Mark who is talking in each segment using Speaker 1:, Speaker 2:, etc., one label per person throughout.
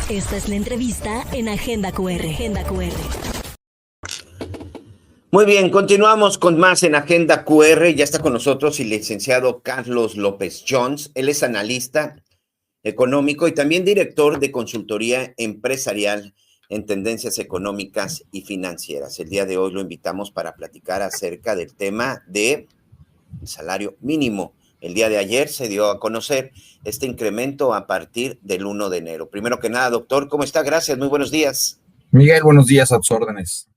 Speaker 1: Esta es la entrevista en Agenda QR. Agenda QR.
Speaker 2: Muy bien, continuamos con más en Agenda QR. Ya está con nosotros el licenciado Carlos López Jones. Él es analista económico y también director de consultoría empresarial en tendencias económicas y financieras. El día de hoy lo invitamos para platicar acerca del tema del salario mínimo. El día de ayer se dio a conocer este incremento a partir del 1 de enero. Primero que nada, doctor, ¿cómo está? Gracias, muy buenos días.
Speaker 3: Miguel, buenos días, a tus órdenes.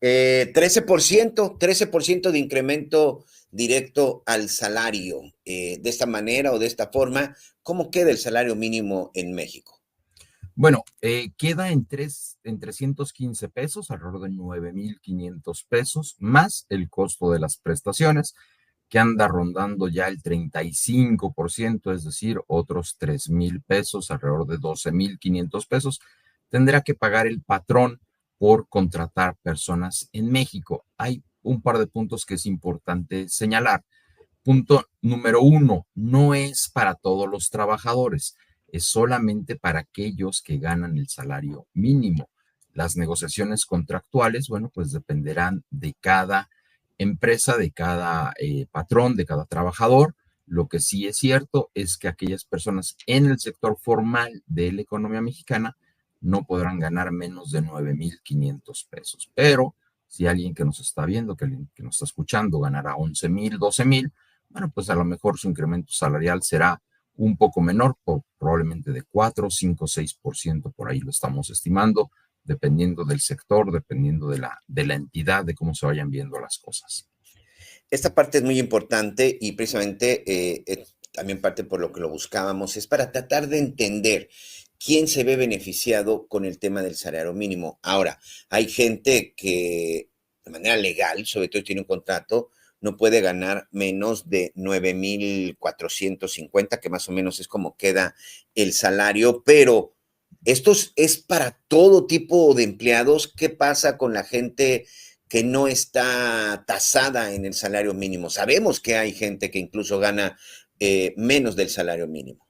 Speaker 2: 13% de incremento directo al salario. De esta manera o de esta forma, ¿cómo queda el salario mínimo en México?
Speaker 3: Bueno, queda en 315 pesos, alrededor de 9,500 pesos, más el costo de las prestaciones, que anda rondando ya el 35%, es decir, otros 3,000 pesos, alrededor de 12,500 pesos, tendrá que pagar el patrón por contratar personas en México. Hay un par de puntos que es importante señalar. Punto número uno, no es para todos los trabajadores, es solamente para aquellos que ganan el salario mínimo. Las negociaciones contractuales, bueno, pues dependerán de cada empresa, de cada patrón, de cada trabajador. Lo que sí es cierto es que aquellas personas en el sector formal de la economía mexicana no podrán ganar menos de 9,500 pesos. Pero si alguien que nos está viendo, que nos está escuchando, ganará 11,000, 12,000, bueno, pues a lo mejor su incremento salarial será un poco menor, probablemente de 4, 5, 6%, por ahí lo estamos estimando, dependiendo del sector, dependiendo de la entidad, de cómo se vayan viendo las cosas.
Speaker 2: Esta parte es muy importante y precisamente también parte por lo que lo buscábamos, es para tratar de entender quién se ve beneficiado con el tema del salario mínimo. Ahora, hay gente que de manera legal, sobre todo tiene un contrato, no puede ganar menos de 9,450, que más o menos es como queda el salario, pero esto es para todo tipo de empleados. ¿Qué pasa con la gente que no está tasada en el salario mínimo? Sabemos que hay gente que incluso gana menos del salario mínimo.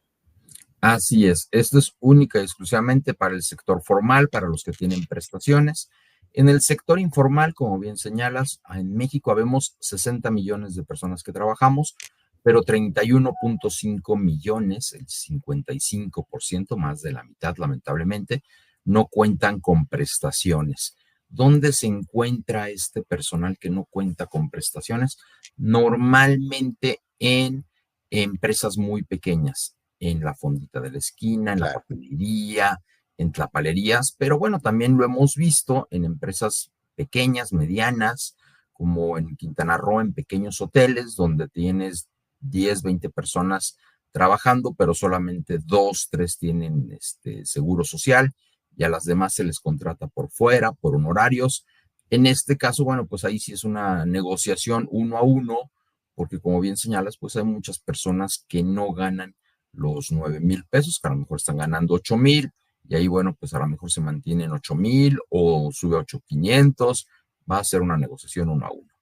Speaker 3: Así es, esto es única y exclusivamente para el sector formal, para los que tienen prestaciones. En el sector informal, como bien señalas, en México habemos 60 millones de personas que trabajamos, pero 31,5 millones, el 55%, más de la mitad, lamentablemente, no cuentan con prestaciones. ¿Dónde se encuentra este personal que no cuenta con prestaciones? Normalmente en empresas muy pequeñas, en la fondita de la esquina, en la
Speaker 2: Claro.
Speaker 3: papelería, en tlapalerías, pero bueno, también lo hemos visto en empresas pequeñas, medianas, como en Quintana Roo, en pequeños hoteles, donde tienes 10, 20 personas trabajando, pero solamente 2, 3 tienen seguro social, y a las demás se les contrata por fuera, por honorarios. En este caso, bueno, pues ahí sí es una negociación uno a uno, porque como bien señalas, pues hay muchas personas que no ganan los 9,000 pesos, que a lo mejor están ganando 8,000, y ahí, bueno, pues a lo mejor se mantienen 8,000 o sube a 8,500, va a ser una negociación uno a uno.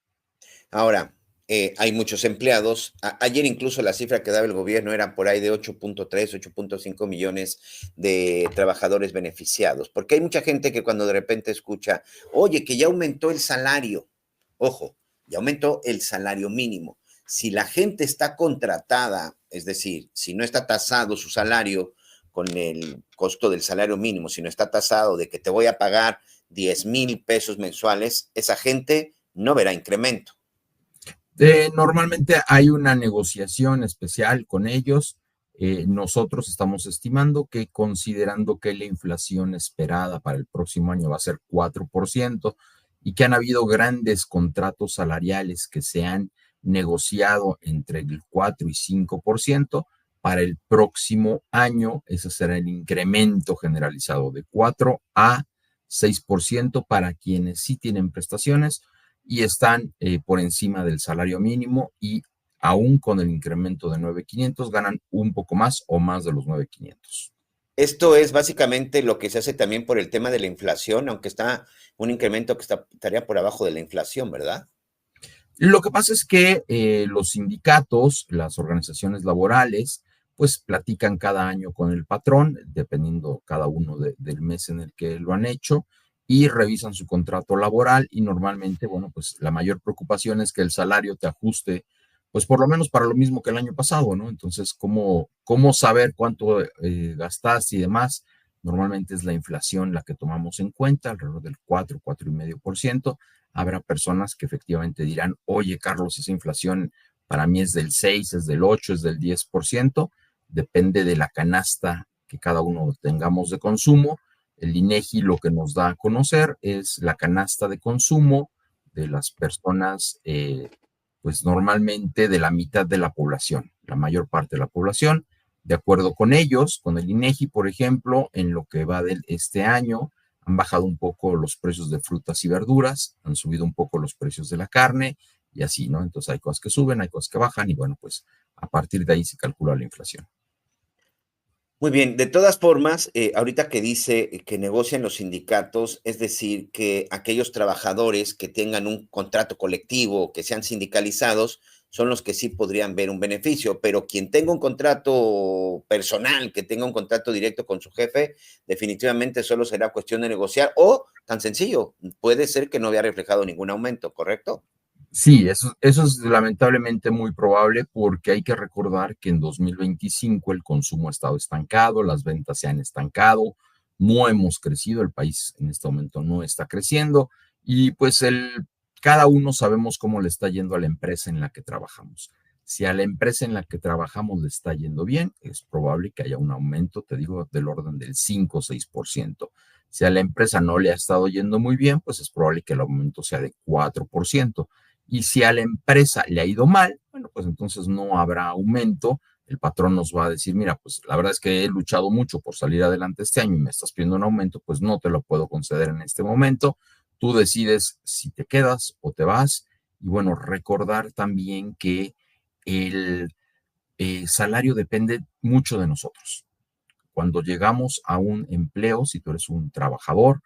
Speaker 2: Ahora, hay muchos empleados. Ayer incluso la cifra que daba el gobierno era por ahí de 8,3, 8,5 millones de trabajadores beneficiados, porque hay mucha gente que cuando de repente escucha, oye, que ya aumentó el salario, ojo, ya aumentó el salario mínimo. Si la gente está contratada, es decir, si no está tasado su salario con el costo del salario mínimo, si no está tasado de que te voy a pagar 10,000 pesos mensuales, esa gente no verá incremento.
Speaker 3: Normalmente hay una negociación especial con ellos. Nosotros estamos estimando que, considerando que la inflación esperada para el próximo año va a ser 4% y que han habido grandes contratos salariales que se han negociado entre el 4 y 5%, para el próximo año ese será el incremento generalizado de 4 a 6% para quienes sí tienen prestaciones y están por encima del salario mínimo, y aún con el incremento de 9,500 ganan un poco más o más de los 9,500.
Speaker 2: Esto es básicamente lo que se hace también por el tema de la inflación, aunque está un incremento que estaría por abajo de la inflación, ¿verdad?
Speaker 3: Lo que pasa es que los sindicatos, las organizaciones laborales, pues platican cada año con el patrón, dependiendo cada uno del mes en el que lo han hecho, y revisan su contrato laboral y normalmente, bueno, pues la mayor preocupación es que el salario te ajuste, pues por lo menos para lo mismo que el año pasado, ¿no? Entonces, ¿cómo saber cuánto gastaste y demás? Normalmente es la inflación la que tomamos en cuenta, alrededor del 4,5%. Habrá personas que efectivamente dirán, oye, Carlos, esa inflación para mí es del 6, es del 8, es del 10%, depende de la canasta que cada uno tengamos de consumo. El INEGI lo que nos da a conocer es la canasta de consumo de las personas, pues normalmente de la mitad de la población, la mayor parte de la población. De acuerdo con ellos, con el INEGI, por ejemplo, en lo que va de este año, han bajado un poco los precios de frutas y verduras, han subido un poco los precios de la carne y así, ¿no? Entonces hay cosas que suben, hay cosas que bajan y bueno, pues a partir de ahí se calcula la inflación.
Speaker 2: Muy bien, de todas formas, ahorita que dice que negocian los sindicatos, es decir, que aquellos trabajadores que tengan un contrato colectivo, que sean sindicalizados, son los que sí podrían ver un beneficio, pero quien tenga un contrato personal, que tenga un contrato directo con su jefe, definitivamente solo será cuestión de negociar o, tan sencillo, puede ser que no había reflejado ningún aumento, ¿correcto?
Speaker 3: Sí, eso es lamentablemente muy probable porque hay que recordar que en 2025 el consumo ha estado estancado, las ventas se han estancado, no hemos crecido, el país en este momento no está creciendo y pues cada uno sabemos cómo le está yendo a la empresa en la que trabajamos. Si a la empresa en la que trabajamos le está yendo bien, es probable que haya un aumento, te digo, del orden del 5 o 6%. Si a la empresa no le ha estado yendo muy bien, pues es probable que el aumento sea de 4%. Y si a la empresa le ha ido mal, bueno, pues entonces no habrá aumento. El patrón nos va a decir, mira, pues la verdad es que he luchado mucho por salir adelante este año y me estás pidiendo un aumento, pues no te lo puedo conceder en este momento. Tú decides si te quedas o te vas. Y bueno, recordar también que el salario depende mucho de nosotros. Cuando llegamos a un empleo, si tú eres un trabajador,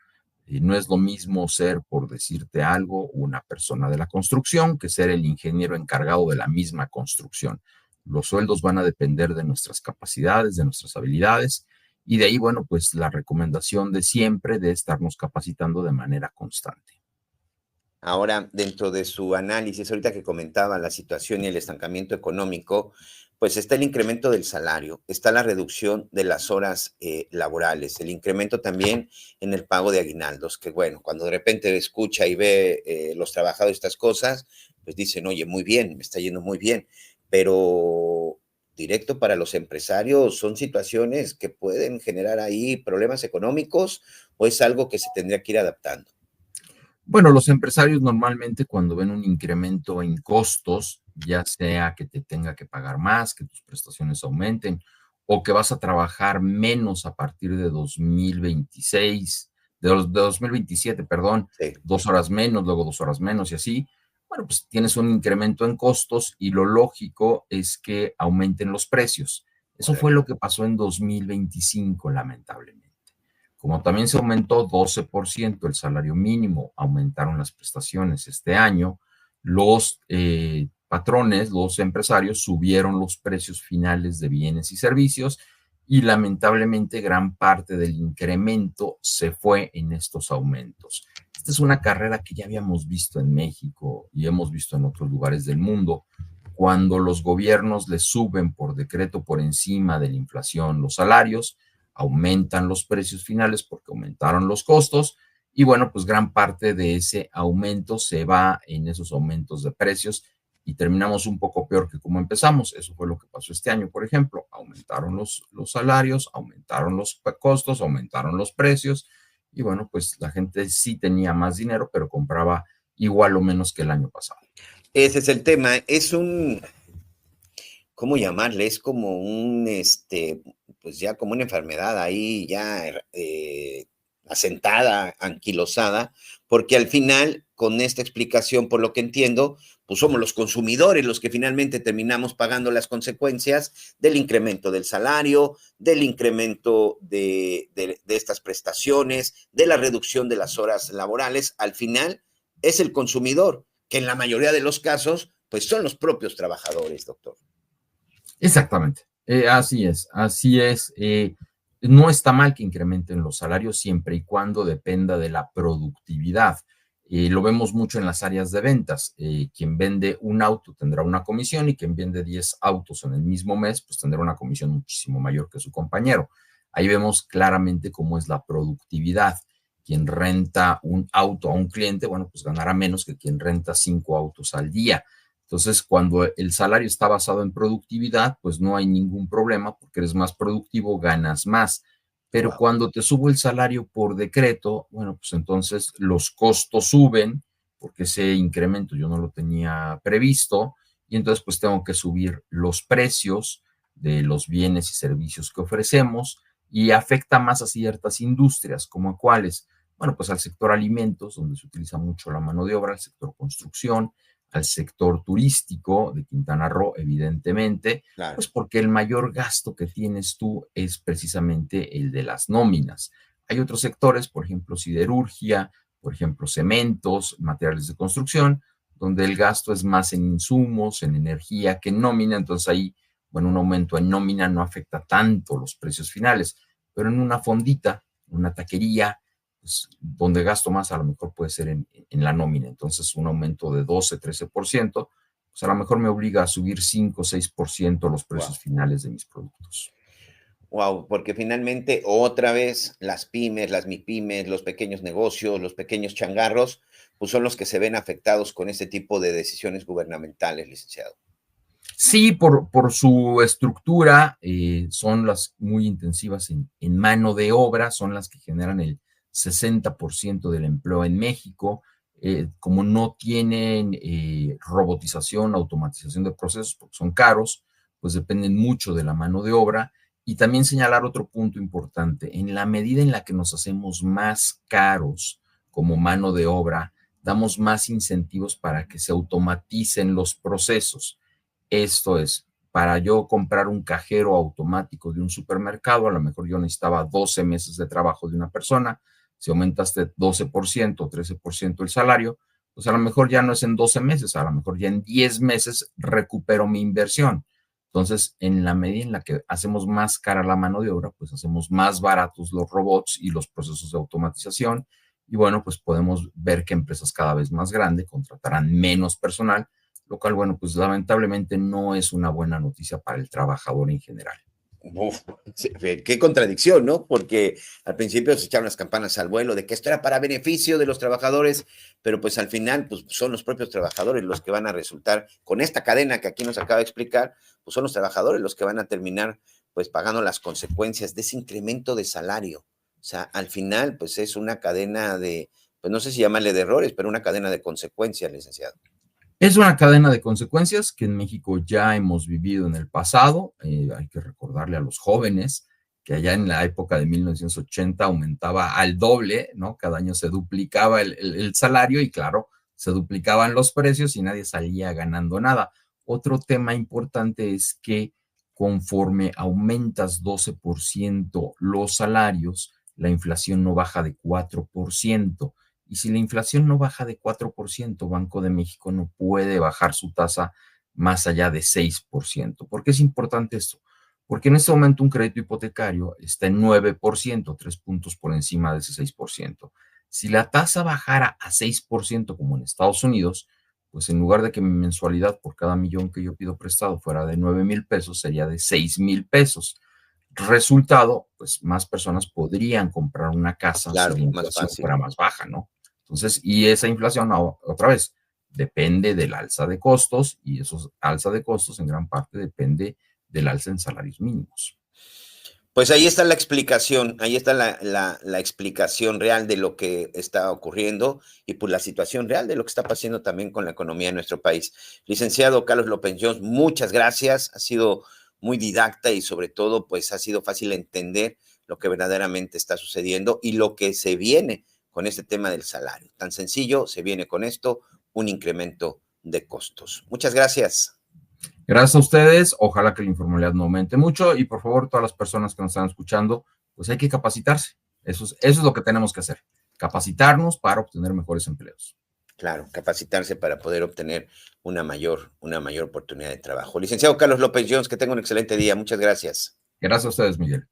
Speaker 3: no es lo mismo ser, por decirte algo, una persona de la construcción que ser el ingeniero encargado de la misma construcción. Los sueldos van a depender de nuestras capacidades, de nuestras habilidades, y de ahí, bueno, pues la recomendación de siempre de estarnos capacitando de manera constante.
Speaker 2: Ahora, dentro de su análisis, ahorita que comentaba la situación y el estancamiento económico, pues está el incremento del salario, está la reducción de las horas laborales, el incremento también en el pago de aguinaldos, que bueno, cuando de repente escucha y ve los trabajadores estas cosas, pues dicen, oye, muy bien, me está yendo muy bien, pero directo para los empresarios son situaciones que pueden generar ahí problemas económicos o es algo que se tendría que ir adaptando.
Speaker 3: Bueno, los empresarios normalmente cuando ven un incremento en costos, ya sea que te tenga que pagar más, que tus prestaciones aumenten o que vas a trabajar menos a partir de 2026, de 2027, perdón,
Speaker 2: Sí,
Speaker 3: 2 horas menos, luego 2 horas menos y así, bueno, pues tienes un incremento en costos y lo lógico es que aumenten los precios. Eso fue
Speaker 2: correcto.
Speaker 3: lo que pasó en 2025, lamentablemente. Como también se aumentó 12% el salario mínimo, aumentaron las prestaciones este año, los patrones, los empresarios subieron los precios finales de bienes y servicios y lamentablemente gran parte del incremento se fue en estos aumentos. Esta es una carrera que ya habíamos visto en México y hemos visto en otros lugares del mundo. Cuando los gobiernos le suben por decreto por encima de la inflación los salarios, aumentan los precios finales porque aumentaron los costos y bueno, pues gran parte de ese aumento se va en esos aumentos de precios y terminamos un poco peor que como empezamos. Eso fue lo que pasó este año, por ejemplo. Aumentaron los salarios, aumentaron los costos, aumentaron los precios y bueno, pues la gente sí tenía más dinero, pero compraba igual o menos que el año pasado.
Speaker 2: Ese es el tema. Es un, ¿cómo llamarle? Es como un, pues ya como una enfermedad ahí ya asentada, anquilosada, porque al final, con esta explicación, por lo que entiendo, pues somos los consumidores los que finalmente terminamos pagando las consecuencias del incremento del salario, del incremento de estas prestaciones, de la reducción de las horas laborales. Al final, es el consumidor, que en la mayoría de los casos, pues son los propios trabajadores, doctor.
Speaker 3: Exactamente, Así es, así es. No está mal que incrementen los salarios siempre y cuando dependa de la productividad. Lo vemos mucho en las áreas de ventas. Quien vende un auto tendrá una comisión y quien vende 10 autos en el mismo mes, pues tendrá una comisión muchísimo mayor que su compañero. Ahí vemos claramente cómo es la productividad. Quien renta un auto a un cliente, bueno, pues ganará menos que quien renta 5 autos al día. Entonces, cuando el salario está basado en productividad, pues no hay ningún problema porque eres más productivo, ganas más. Pero
Speaker 2: Wow.
Speaker 3: cuando te subo el salario por decreto, bueno, pues entonces los costos suben porque ese incremento yo no lo tenía previsto y entonces pues tengo que subir los precios de los bienes y servicios que ofrecemos y afecta más a ciertas industrias, como a cuáles, bueno, pues al sector alimentos, donde se utiliza mucho la mano de obra, al sector construcción, al sector turístico de Quintana Roo, evidentemente,
Speaker 2: Claro.
Speaker 3: pues porque el mayor gasto que tienes tú es precisamente el de las nóminas. Hay otros sectores, por ejemplo, siderurgia, por ejemplo, cementos, materiales de construcción, donde el gasto es más en insumos, en energía que en nómina, entonces ahí, bueno, un aumento en nómina no afecta tanto los precios finales, pero en una fondita, una taquería, pues, donde gasto más a lo mejor puede ser en la nómina. Entonces, un aumento de 12-13%, pues a lo mejor me obliga a subir 5-6% los
Speaker 2: Wow.
Speaker 3: precios finales de mis productos.
Speaker 2: Wow, porque finalmente otra vez las pymes, las mipymes, los pequeños negocios, los pequeños changarros, pues son los que se ven afectados con este tipo de decisiones gubernamentales, licenciado.
Speaker 3: Sí, por su estructura, son las muy intensivas en mano de obra, son las que generan el 60% del empleo en México. Como no tienen robotización, automatización de procesos, porque son caros, pues dependen mucho de la mano de obra. Y también señalar otro punto importante, en la medida en la que nos hacemos más caros como mano de obra, damos más incentivos para que se automaticen los procesos. Esto es, para yo comprar un cajero automático de un supermercado, a lo mejor yo necesitaba 12 meses de trabajo de una persona. Si aumentaste 12% o 13% el salario, pues a lo mejor ya no es en 12 meses, a lo mejor ya en 10 meses recupero mi inversión. Entonces, en la medida en la que hacemos más cara la mano de obra, pues hacemos más baratos los robots y los procesos de automatización. Y bueno, pues podemos ver que empresas cada vez más grandes contratarán menos personal, lo cual, bueno, pues lamentablemente no es una buena noticia para el trabajador en general.
Speaker 2: Uf, sí, qué contradicción, ¿no? Porque al principio se echaron las campanas al vuelo de que esto era para beneficio de los trabajadores, pero pues al final pues son los propios trabajadores los que van a resultar, con esta cadena que aquí nos acaba de explicar, pues son los trabajadores los que van a terminar pues pagando las consecuencias de ese incremento de salario. O sea, al final pues es una cadena de, pues no sé si llamarle de errores, pero una cadena de consecuencias, licenciado.
Speaker 3: Es una cadena de consecuencias que en México ya hemos vivido en el pasado. Hay que recordarle a los jóvenes que allá en la época de 1980 aumentaba al doble, ¿no? Cada año se duplicaba el salario y claro, se duplicaban los precios y nadie salía ganando nada. Otro tema importante es que conforme aumentas 12% los salarios, la inflación no baja de 4%. Y si la inflación no baja de 4%, Banco de México no puede bajar su tasa más allá de 6%. ¿Por qué es importante esto? Porque en este momento un crédito hipotecario está en 9%, 3 puntos por encima de ese 6%. Si la tasa bajara a 6%, como en Estados Unidos, pues en lugar de que mi mensualidad por cada millón que yo pido prestado fuera de 9,000 pesos, sería de 6,000 pesos. Resultado, pues más personas podrían comprar una casa si
Speaker 2: Claro,
Speaker 3: la
Speaker 2: más
Speaker 3: inflación
Speaker 2: fácil.
Speaker 3: fuera más baja, ¿no? Entonces, y esa inflación, otra vez, depende del alza de costos y esos alza de costos en gran parte depende del alza en salarios mínimos.
Speaker 2: Pues ahí está la explicación, ahí está la explicación real de lo que está ocurriendo y pues la situación real de lo que está pasando también con la economía de nuestro país. Licenciado Carlos López Jones, muchas gracias, ha sido muy didacta y sobre todo pues ha sido fácil entender lo que verdaderamente está sucediendo y lo que se viene con este tema del salario. Tan sencillo, se viene con esto un incremento de costos. Muchas gracias.
Speaker 3: Gracias a ustedes, ojalá que la informalidad no aumente mucho y por favor todas las personas que nos están escuchando, pues hay que capacitarse. Eso es lo que tenemos que hacer, capacitarnos para obtener mejores empleos.
Speaker 2: Claro, capacitarse para poder obtener una mayor oportunidad de trabajo. Licenciado Carlos López Jones, que tenga un excelente día. Muchas gracias.
Speaker 3: Gracias a ustedes, Miguel.